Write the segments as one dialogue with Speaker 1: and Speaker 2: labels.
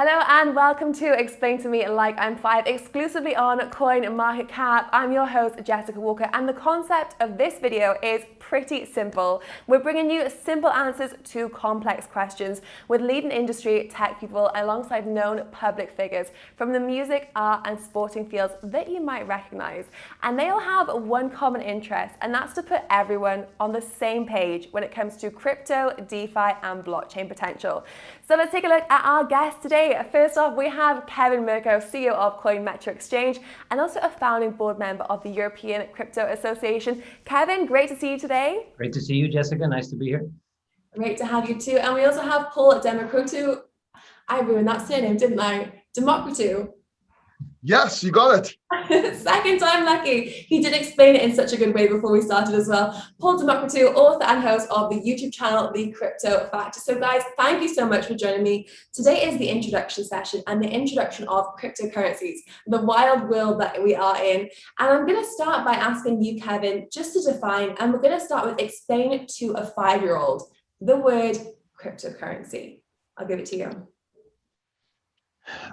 Speaker 1: Hello and welcome to Explain to Me Like I'm 5, exclusively on CoinMarketCap. I'm your host, Jessica Walker, and the concept of this video is pretty simple. We're bringing you simple answers to complex questions with leading industry tech people alongside known public figures from the music, art, and sporting fields that you might recognize. And they all have one common interest, and that's to put everyone on the same page when it comes to crypto, DeFi, and blockchain potential. So let's take a look at our guest today. First off, we have Kevin Murcko, CEO of CoinMetro Exchange and also a founding board member of the European Crypto Association. Kevin, great to see you today.
Speaker 2: Great to see you, Jessica. Nice to be here.
Speaker 1: Great to have you too. And we also have Paul at Democritou. I ruined that surname, didn't I? Democritou.
Speaker 3: Yes, you got
Speaker 1: it. Second time lucky. He did explain it in such a good way before we started as well. Paul Democritou, author and host of the YouTube channel, The Crypto Factor. So guys, thank you so much for joining me. Today is the introduction session and the introduction of cryptocurrencies, the wild world that we are in. And I'm going to start by asking you, Kevin, just to define, and we're going to start with explain it to a 5-year-old, the word cryptocurrency. I'll give it to you.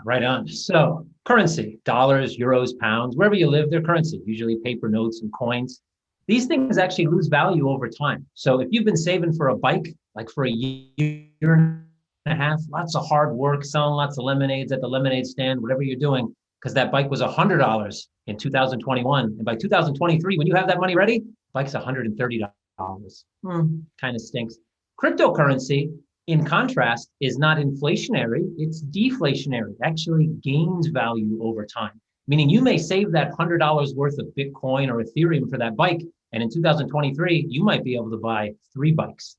Speaker 2: Right on. So currency, dollars, euros, pounds, wherever you live, they're currency, usually paper notes and coins. These things actually lose value over time. So if you've been saving for a bike, like for a year and a half, lots of hard work, selling lots of lemonades at the lemonade stand, whatever you're doing, because that bike was $100 in 2021. And by 2023, when you have that money ready, bike's $130. Kind of stinks. Cryptocurrency, in contrast, is not inflationary, it's deflationary. It actually gains value over time. Meaning you may save that $100 worth of Bitcoin or Ethereum for that bike, and in 2023, you might be able to buy 3 bikes.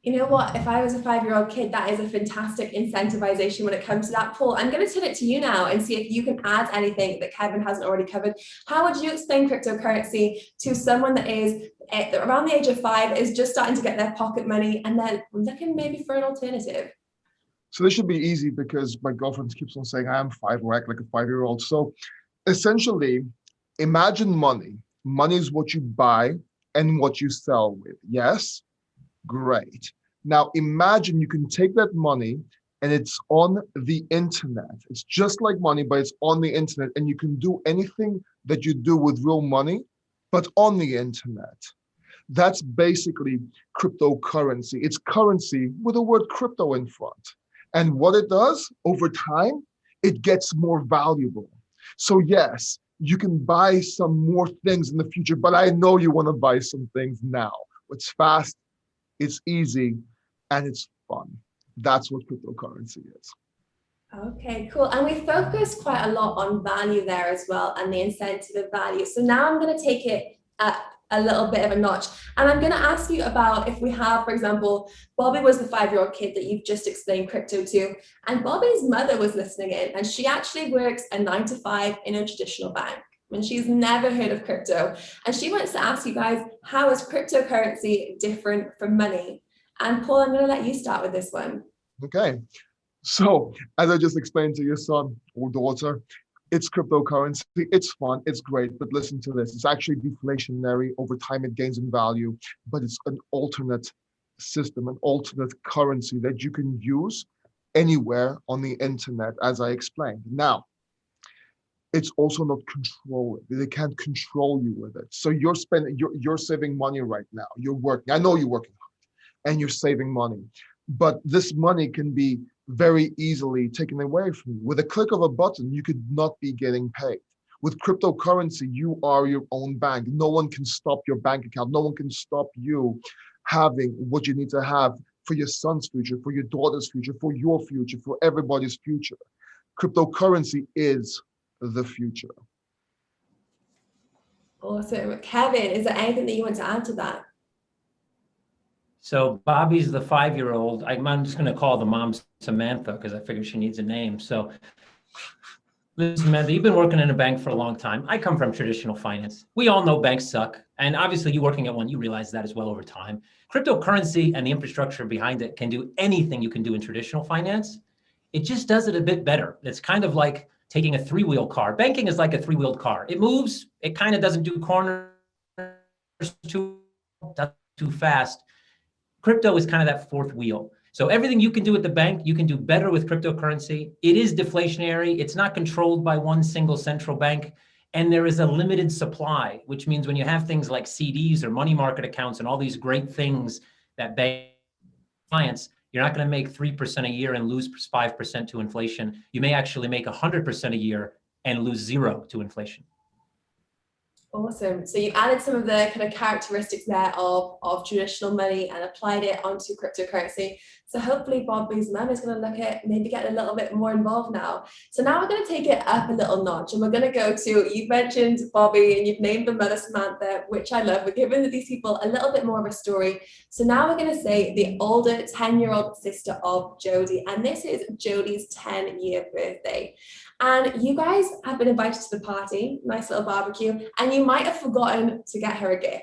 Speaker 1: You know what? If I was a 5-year-old kid, that is a fantastic incentivization when it comes to that. Paul, I'm going to turn it to you now and see if you can add anything that Kevin hasn't already covered. How would you explain cryptocurrency to someone that is around the age of 5, is just starting to get their pocket money and then looking maybe for an alternative?
Speaker 3: So this should be easy because my girlfriend keeps on saying I am 5 or act like a 5-year-old. So essentially, imagine money. Money is what you buy and what you sell with. Yes? Great. Now imagine you can take that money and it's on the internet. It's just like money, but it's on the internet, and you can do anything that you do with real money, but on the internet. That's basically cryptocurrency. It's currency with the word crypto in front. And what it does over time, it gets more valuable. So yes, you can buy some more things in the future, but I know you want to buy some things now. It's fast, it's easy, and it's fun. That's what cryptocurrency is.
Speaker 1: Okay, cool. And we focused quite a lot on value there as well, and the incentive of value. So now I'm going to take it a little bit of a notch, and I'm going to ask you about, if we have, for example, Bobby was the 5-year-old kid that you've just explained crypto to, and Bobby's mother was listening in, and she actually works a 9-to-5 in a traditional bank, and she's never heard of crypto. And she wants to ask you guys, how is cryptocurrency different from money? And Paul, I'm going to let you start with this one.
Speaker 3: Okay. So as I just explained to your son or daughter, it's cryptocurrency. It's fun. It's great. But listen to this. It's actually deflationary. Over time, it gains in value, but it's an alternate system, an alternate currency that you can use anywhere on the internet, as I explained. Now, it's also not controlling. They can't control you with it. So you're saving money right now. You're working. I know you're working hard and you're saving money, but this money can be very easily taken away from you. With a click of a button, you could not be getting paid. With cryptocurrency, you are your own bank. No one can stop your bank account. No one can stop you having what you need to have for your son's future, for your daughter's future, for your future, for everybody's future. Cryptocurrency is the future.
Speaker 1: Awesome. Kevin, is there anything that you want to add to that?
Speaker 2: So Bobby's the 5-year-old. I'm just going to call the mom Samantha because I figure she needs a name. So listen, Samantha, you've been working in a bank for a long time. I come from traditional finance. We all know banks suck. And obviously you working at one, you realize that as well over time. Cryptocurrency and the infrastructure behind it can do anything you can do in traditional finance. It just does it a bit better. It's kind of like taking a 3-wheel car. Banking is like a 3-wheeled car. It moves. It kind of doesn't do corners too fast. Crypto is kind of that 4th wheel. So everything you can do at the bank, you can do better with cryptocurrency. It is deflationary. It's not controlled by one single central bank. And there is a limited supply, which means when you have things like CDs or money market accounts and all these great things that bank clients, you're not going to make 3% a year and lose 5% to inflation. You may actually make 100% a year and lose 0 to inflation.
Speaker 1: Awesome. So you added some of the kind of characteristics there of traditional money and applied it onto cryptocurrency. So hopefully Bobby's mum is going to look at maybe getting a little bit more involved now. So now we're going to take it up a little notch and we're going to go to, you've mentioned Bobby and you've named the mother Samantha, which I love. We're giving these people a little bit more of a story. So now we're going to say the older 10-year-old sister of Jodie, and this is Jodie's 10-year birthday. And you guys have been invited to the party, nice little barbecue, and you might have forgotten to get her a gift.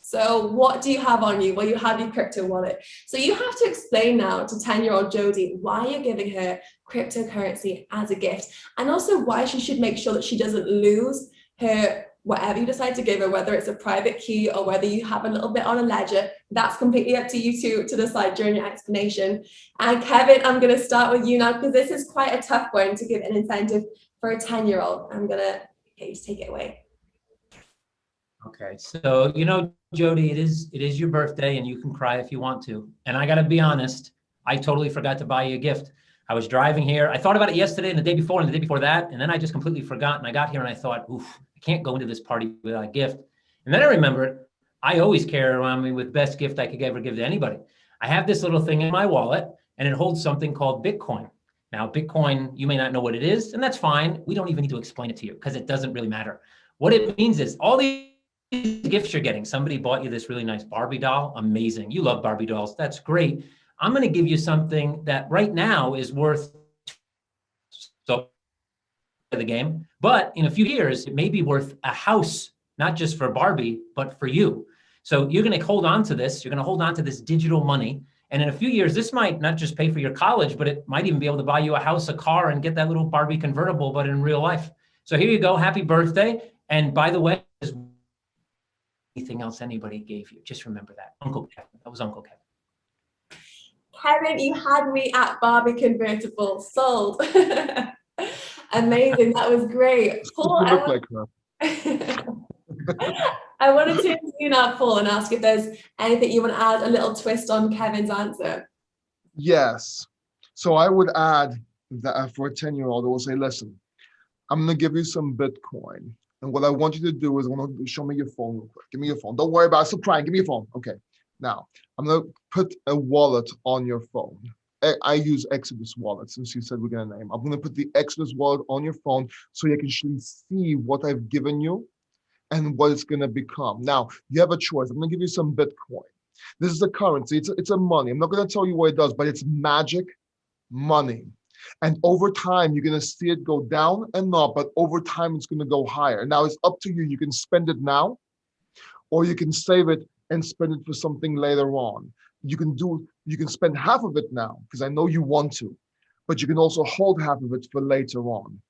Speaker 1: So what do you have on you? Well, you have your crypto wallet. So you have to explain now to 10-year-old Jodie why you're giving her cryptocurrency as a gift, and also why she should make sure that she doesn't lose her whatever you decide to give her, whether it's a private key or whether you have a little bit on a ledger. That's completely up to you to decide during your explanation. And Kevin, I'm going to start with you now because this is quite a tough one to give an incentive for a 10-year-old. I'm going to get you to take it away.
Speaker 2: Okay, so Jodie, it is your birthday and you can cry if you want to. And I got to be honest, I totally forgot to buy you a gift. I was driving here. I thought about it yesterday and the day before and the day before that. And then I just completely forgot. And I got here and I thought, oof, I can't go into this party without a gift. And then I remembered, I always carry around me with best gift I could ever give to anybody. I have this little thing in my wallet and it holds something called Bitcoin. Now, Bitcoin, you may not know what it is, and that's fine. We don't even need to explain it to you because it doesn't really matter. What it means is all these gifts you're getting, somebody bought you this really nice Barbie doll. Amazing. You love Barbie dolls. That's great. I'm going to give you something that right now is worth the game, but in a few years, it may be worth a house, not just for Barbie, but for you. So you're going to hold on to this. You're going to hold on to this digital money. And in a few years, this might not just pay for your college, but it might even be able to buy you a house, a car, and get that little Barbie convertible, but in real life. So here you go. Happy birthday. And by the way, anything else anybody gave you, just remember that. Uncle Kevin. That was Uncle Kevin.
Speaker 1: Kevin, you had me at Barbie convertible. Sold. Amazing. That was great. Paul, I want to turn to you now, Paul, and ask if there's anything you want to add, a little twist on Kevin's answer.
Speaker 3: Yes. So I would add that for a 10-year-old, I will say, listen, I'm going to give you some Bitcoin. And what I want you to do is I want to show me your phone real quick. Give me your phone. Don't worry about it. Stop crying. Give me your phone. Okay. Now, I'm going to put a wallet on your phone. I use Exodus wallet since you said we're going to name. I'm going to put the Exodus wallet on your phone so you can actually see what I've given you and what it's going to become. Now, you have a choice. I'm going to give you some Bitcoin. This is a currency. It's a money. I'm not going to tell you what it does, but it's magic money. And over time, you're going to see it go down and up, but over time, it's going to go higher. Now, it's up to you. You can spend it now, or you can save it and spend it for something later on. You can spend half of it now, because I know you want to, but you can also hold half of it for later on.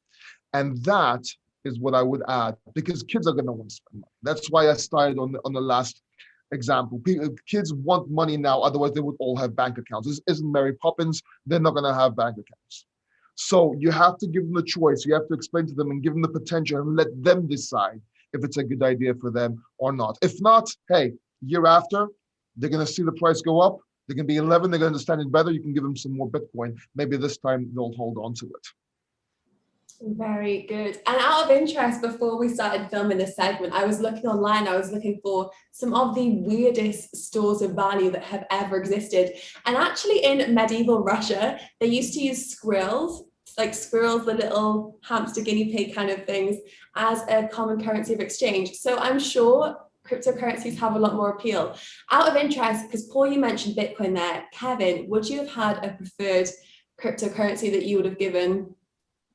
Speaker 3: And that is what I would add, because kids are going to want to spend money. That's why I started on the last example. Kids want money now, otherwise they would all have bank accounts. This isn't Mary Poppins. They're not going to have bank accounts. So you have to give them the choice. You have to explain to them and give them the potential and let them decide if it's a good idea for them or not. If not, hey, year after, they're going to see the price go up. They're going to be 11. They're going to understand it better. You can give them some more Bitcoin. Maybe this time they'll hold on to it.
Speaker 1: Very good. And out of interest, before we started filming this segment, I was looking online. I was looking for some of the weirdest stores of value that have ever existed. And actually in medieval Russia, they used to use squirrels, the little hamster guinea pig kind of things, as a common currency of exchange. So I'm sure cryptocurrencies have a lot more appeal. Out of interest, because Paul, you mentioned Bitcoin there, Kevin, would you have had a preferred cryptocurrency that you would have given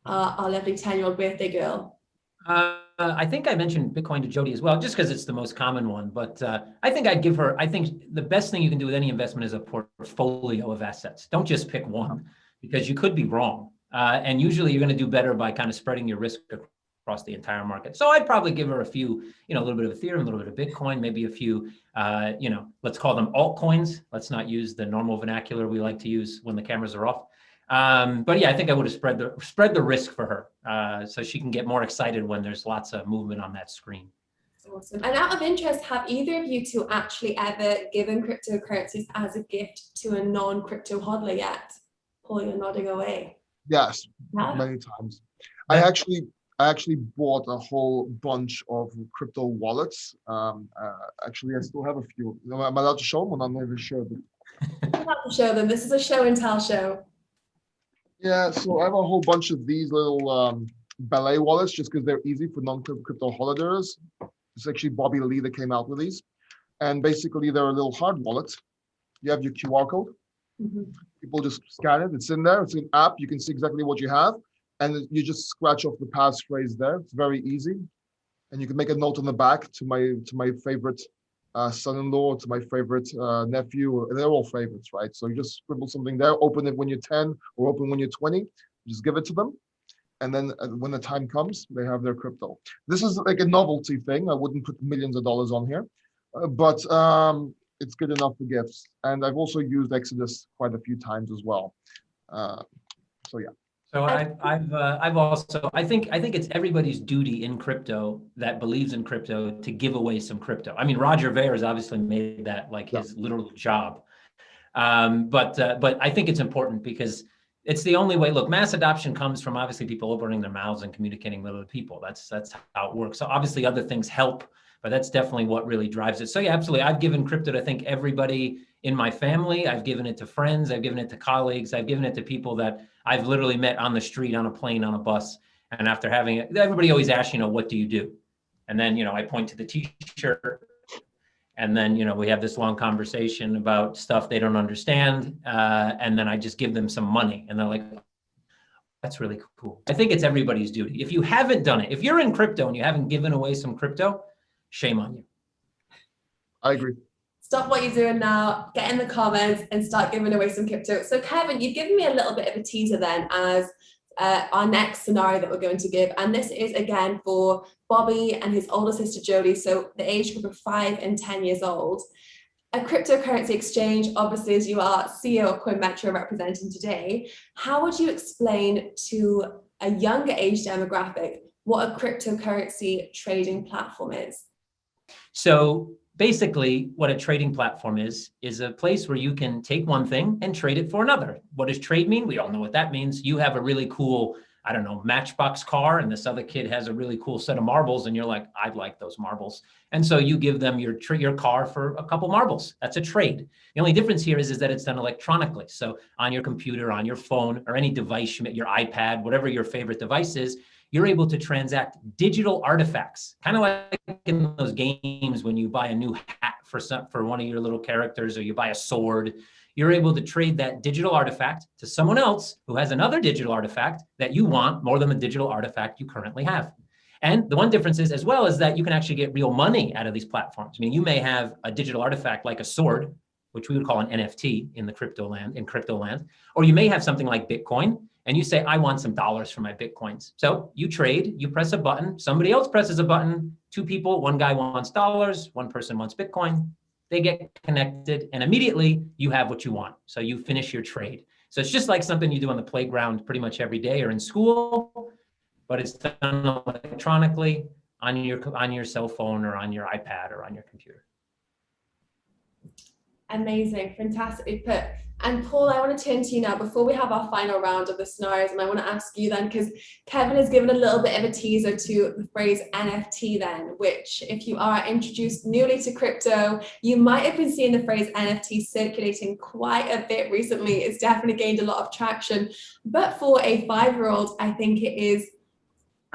Speaker 1: our lovely 10-year-old birthday girl?
Speaker 2: I think I mentioned Bitcoin to Jodie as well, just because it's the most common one. But I think I'd give her, I think the best thing you can do with any investment is a portfolio of assets. Don't just pick one, because you could be wrong. And usually you're going to do better by kind of spreading your risk across the entire market. So I'd probably give her a few, a little bit of Ethereum, a little bit of Bitcoin, maybe a few, let's call them altcoins. Let's not use the normal vernacular we like to use when the cameras are off. But yeah, I think I would have spread the risk for her, so she can get more excited when there's lots of movement on that screen.
Speaker 1: Awesome. And out of interest, have either of you two actually ever given cryptocurrencies as a gift to a non-crypto hodler yet? Paul, you're nodding away.
Speaker 3: Yes,
Speaker 1: Yeah.
Speaker 3: many times. I actually bought a whole bunch of crypto wallets. Actually, I still have a few. Am I allowed to show them? I'm not even sure.
Speaker 1: You're allowed to show them. This is a show and tell show.
Speaker 3: Yeah, so I have a whole bunch of these little ballet wallets just because they're easy for non-crypto holders. It's actually Bobby Lee that came out with these. And basically, they're a little hard wallet. You have your QR code.
Speaker 1: Mm-hmm.
Speaker 3: People just scan it. It's in there. It's an app. You can see exactly what you have. And you just scratch off the passphrase there. It's very easy. And you can make a note on the back to my favorite son-in-law, to my favorite nephew. They're all favorites, right? So you just scribble something there, open it when you're 10 or open when you're 20. Just give it to them. And then when the time comes, they have their crypto. This is like a novelty thing. I wouldn't put millions of dollars on here, but it's good enough for gifts. And I've also used Exodus quite a few times as well. So yeah.
Speaker 2: So I've also, I think it's everybody's duty in crypto that believes in crypto to give away some crypto. I mean, Roger Ver has obviously made that like his literal job. But I think it's important because it's the only way. Look, mass adoption comes from obviously people opening their mouths and communicating with other people. That's how it works. So obviously other things help, but that's definitely what really drives it. So yeah, absolutely. I've given crypto to, I think, everybody in my family. I've given it to friends. I've given it to colleagues. I've given it to people that I've literally met on the street, on a plane, on a bus. And after having it, everybody always asks, what do you do? And then, I point to the t-shirt. And then, we have this long conversation about stuff they don't understand. And then I just give them some money. And they're like, that's really cool. I think it's everybody's duty. If you haven't done it, if you're in crypto and you haven't given away some crypto, shame on you.
Speaker 3: I agree.
Speaker 1: Stop what you're doing now, get in the comments and start giving away some crypto. So Kevin, you've given me a little bit of a teaser then as our next scenario that we're going to give. And this is again for Bobby and his older sister Jodie, so the age group of 5 and 10 years old. A cryptocurrency exchange, obviously, as you are CEO of CoinMetro representing today, how would you explain to a younger age demographic what a cryptocurrency trading platform is?
Speaker 2: So basically, what a trading platform is a place where you can take one thing and trade it for another. What does trade mean? We all know what that means. You have a really cool, Matchbox car, and this other kid has a really cool set of marbles, and you're like, I'd like those marbles. And so you give them your car for a couple marbles. That's a trade. The only difference here is that it's done electronically. So on your computer, on your phone, or any device, your iPad, whatever your favorite device is, you're able to transact digital artifacts, kind of like in those games when you buy a new hat for one of your little characters, or you buy a sword. You're able to trade that digital artifact to someone else who has another digital artifact that you want more than the digital artifact you currently have. And the one difference is, as well, is that you can actually get real money out of these platforms. I mean, you may have a digital artifact like a sword, which we would call an NFT in crypto land, or you may have something like Bitcoin, and you say, I want some dollars for my Bitcoins. So you trade, you press a button, somebody else presses a button, 2 people, one guy wants dollars, one person wants Bitcoin, they get connected, and immediately you have what you want. So you finish your trade. So it's just like something you do on the playground pretty much every day or in school, but it's done electronically on your cell phone or on your iPad or on your computer.
Speaker 1: Amazing, fantastically put. And Paul, I want to turn to you now before we have our final round of the scenarios, and I want to ask you then, because Kevin has given a little bit of a teaser to the phrase NFT then, which if you are introduced newly to crypto, you might have been seeing the phrase NFT circulating quite a bit recently. It's definitely gained a lot of traction, but for a 5-year-old, I think it is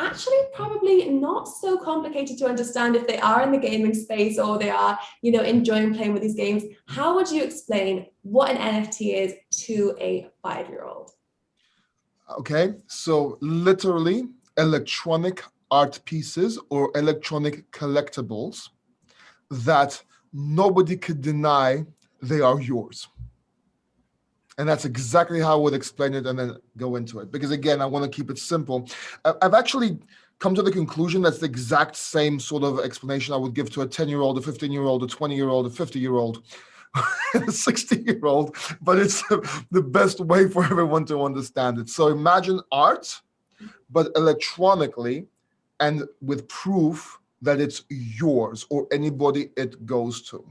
Speaker 1: actually probably not so complicated to understand if they are in the gaming space or they are, enjoying playing with these games. How would you explain what an NFT is to a 5-year-old?
Speaker 3: Okay, so literally electronic art pieces or electronic collectibles that nobody could deny they are yours. And that's exactly how I would explain it and then go into it. Because again, I want to keep it simple. I've actually come to the conclusion that's the exact same sort of explanation I would give to a 10-year-old, a 15-year-old, a 20-year-old, a 50-year-old, a 60-year-old, but it's the best way for everyone to understand it. So imagine art, but electronically and with proof that it's yours or anybody it goes to.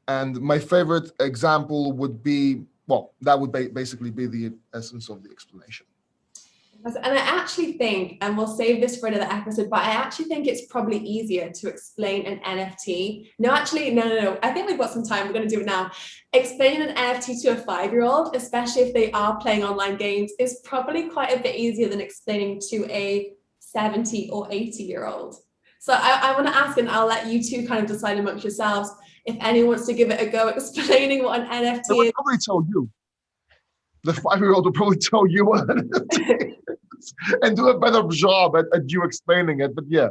Speaker 3: And my favorite example would be, well, that would basically be the essence of the explanation.
Speaker 1: And I actually think, and we'll save this for another episode, but I actually think it's probably easier to explain an NFT. No. I think we've got some time. We're going to do it now. Explaining an NFT to a 5-year-old, especially if they are playing online games, is probably quite a bit easier than explaining to a 70 or 80-year-old. So I want to ask, and I'll let you two kind of decide amongst yourselves, if anyone wants to give it a go explaining what an NFT is.
Speaker 3: They would probably tell you. The 5-year-old will probably tell you what an NFT is and do a better job at you explaining it. But yeah.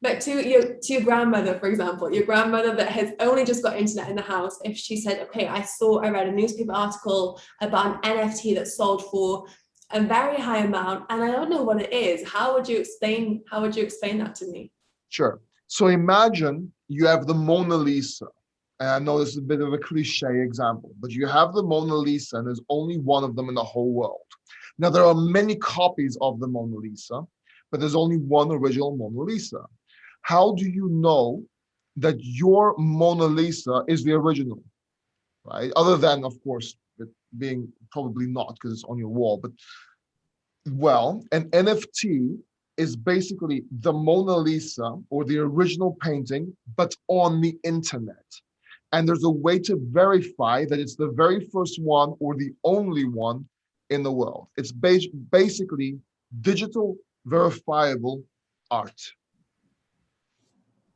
Speaker 1: But to your grandmother, for example, your grandmother that has only just got internet in the house, if she said, okay, I read a newspaper article about an NFT that sold for a very high amount, and I don't know what it is. How would you explain that to me?
Speaker 3: Sure. So imagine you have the Mona Lisa. And I know this is a bit of a cliche example, but you have the Mona Lisa and there's only one of them in the whole world. Now, there are many copies of the Mona Lisa, but there's only one original Mona Lisa. How do you know that your Mona Lisa is the original, right? Other than, of course, it being probably not because it's on your wall. But, well, an NFT is basically the Mona Lisa or the original painting, but on the internet. And there's a way to verify that it's the very first one or the only one in the world. It's basically digital verifiable art.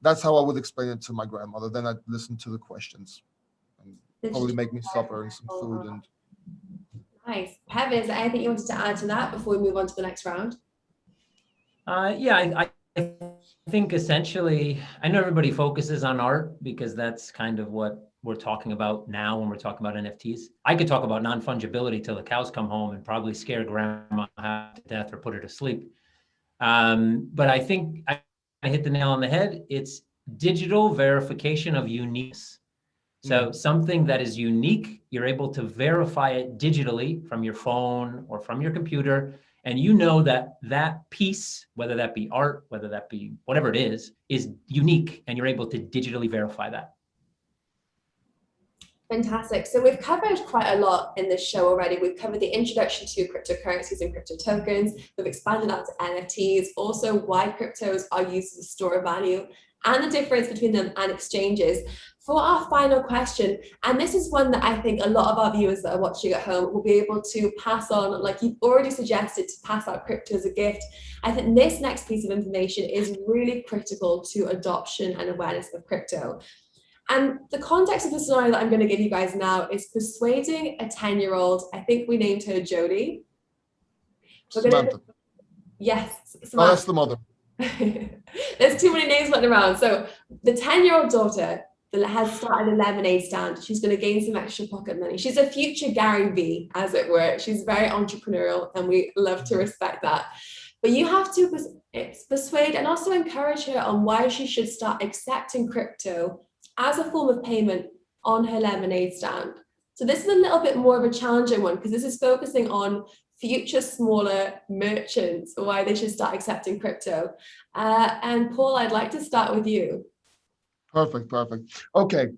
Speaker 3: That's how I would explain it to my grandmother. Then I'd listen to the questions and probably make me supper and some food. And
Speaker 1: nice. Pevin, is there anything you wanted to add to that before we move on to the next round?
Speaker 2: I think essentially, I know everybody focuses on art because that's kind of what we're talking about now when we're talking about NFTs. I could talk about non-fungibility till the cows come home and probably scare grandma half to death or put her to sleep. But I think I hit the nail on the head. It's digital verification of uniqueness. So something that is unique, you're able to verify it digitally from your phone or from your computer. And you know that that piece, whether that be art, whether that be whatever it is unique, and you're able to digitally verify that.
Speaker 1: Fantastic. So we've covered quite a lot in this show already. We've covered the introduction to cryptocurrencies and crypto tokens. We've expanded out to NFTs, also why cryptos are used as a store of value, and the difference between them and exchanges. For our final question, and this is one that I think a lot of our viewers that are watching at home will be able to pass on, like you've already suggested, to pass out crypto as a gift. I think this next piece of information is really critical to adoption and awareness of crypto. And the context of the scenario that I'm going to give you guys now is persuading a 10-year-old, I think we named her Jodie.
Speaker 3: Samantha.
Speaker 1: Yes, Samantha.
Speaker 3: Oh, that's the mother.
Speaker 1: There's too many names floating around. So the 10-year-old daughter that has started a lemonade stand, she's going to gain some extra pocket money. She's a future Gary Vee, as it were. She's very entrepreneurial, and we love to respect that. But you have to persuade and also encourage her on why she should start accepting crypto as a form of payment on her lemonade stand. So this is a little bit more of a challenging one because this is focusing on future smaller merchants, why they should start accepting crypto. And Paul, I'd like to start with you.
Speaker 3: Perfect. Okay.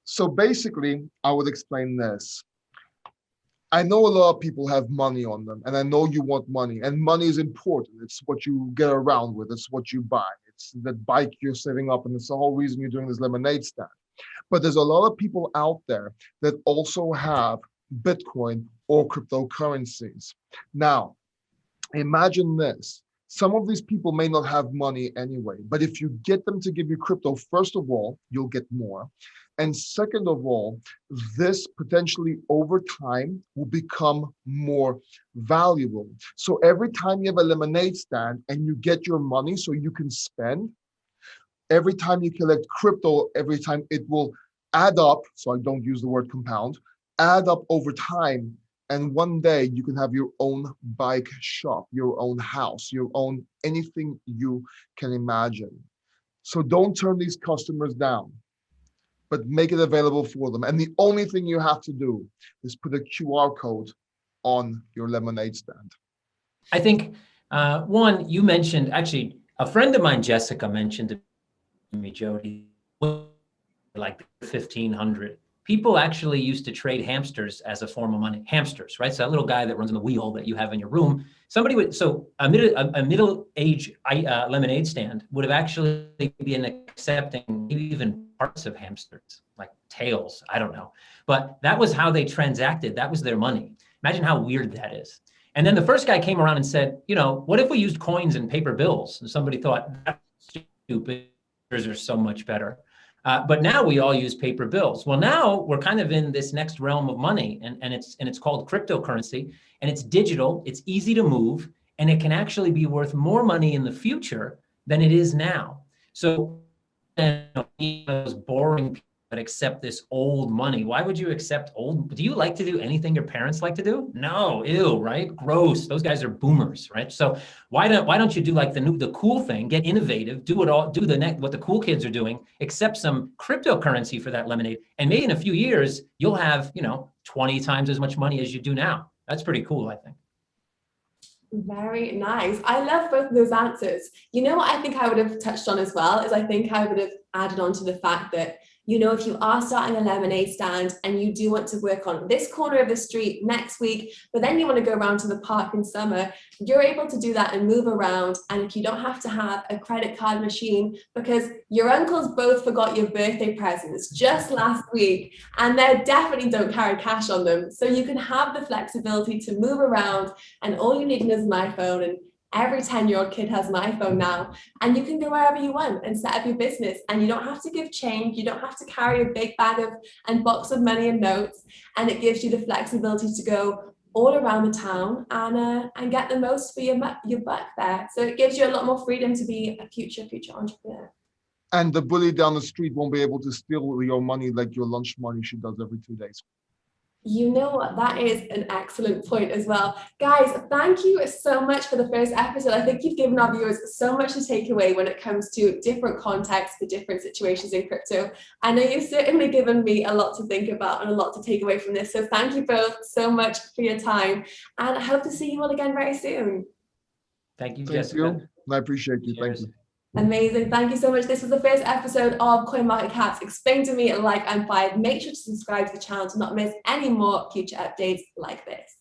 Speaker 3: So basically, I would explain this. I know a lot of people have money on them, and I know you want money, and money is important. It's what you get around with. It's what you buy. It's that bike you're saving up, and it's the whole reason you're doing this lemonade stand. But there's a lot of people out there that also have Bitcoin or cryptocurrencies. Now, imagine this. Some of these people may not have money anyway, but if you get them to give you crypto, first of all, you'll get more. And second of all, this potentially over time will become more valuable. So every time you have a lemonade stand and you get your money so you can spend, every time you collect crypto, every time it will add up, so I don't use the word compound, add up over time And one day you can have your own bike shop, your own house, your own anything you can imagine. So don't turn these customers down, but make it available for them. And the only thing you have to do is put a QR code on your lemonade stand.
Speaker 2: I think, one, you mentioned, actually, a friend of mine, Jessica, mentioned to me, Jody, like 1,500. People actually used to trade hamsters as a form of money. Hamsters, right? So that little guy that runs on the wheel that you have in your room, somebody would, so a middle-aged lemonade stand would have actually been accepting even parts of hamsters, like tails, I don't know. But that was how they transacted. That was their money. Imagine how weird that is. And then the first guy came around and said, you know, what if we used coins and paper bills? And somebody thought, that's stupid, are so much better. But now we all use paper bills. Well, now we're kind of in this next realm of money, and it's called cryptocurrency, and it's digital, it's easy to move, and it can actually be worth more money in the future than it is now. So those boring people that accept this old money, why would you accept old? Do you like to do anything your parents like to do? No, ew, right? Gross. Those guys are boomers, right? So why don't you do like the cool thing, get innovative, do it all, do what the cool kids are doing, accept some cryptocurrency for that lemonade, and maybe in a few years you'll have 20 times as much money as you do now. That's pretty cool, I think.
Speaker 1: Very nice. I love both of those answers. You know what I think I would have touched on as well is I think I would have added on to the fact that, if you are starting a lemonade stand and you do want to work on this corner of the street next week, but then you want to go around to the park in summer, you're able to do that and move around. And if you don't have to have a credit card machine, because your uncles both forgot your birthday presents just last week, and they definitely don't carry cash on them. So you can have the flexibility to move around, and all you need is an iPhone, and every 10-year-old kid has an iPhone now, and you can go wherever you want and set up your business, and you don't have to give change, you don't have to carry a big bag and box of money and notes, and it gives you the flexibility to go all around the town and get the most for your buck there. So it gives you a lot more freedom to be a future entrepreneur.
Speaker 3: And the bully down the street won't be able to steal your money like your lunch money she does every 2 days.
Speaker 1: You know what? That is an excellent point as well. Guys, thank you so much for the first episode. I think you've given our viewers so much to take away when it comes to different contexts for different situations in crypto. I know you've certainly given me a lot to think about and a lot to take away from this. So thank you both so much for your time. And I hope to see you all again very soon.
Speaker 2: Thank you,
Speaker 3: Thank
Speaker 2: Jessica.
Speaker 3: you. I appreciate you.
Speaker 2: Cheers.
Speaker 3: Thank you.
Speaker 1: Amazing. Thank you so much. This was the first episode of CoinMarketCap's Explain to Me Like I'm 5. Make sure to subscribe to the channel to not miss any more future updates like this.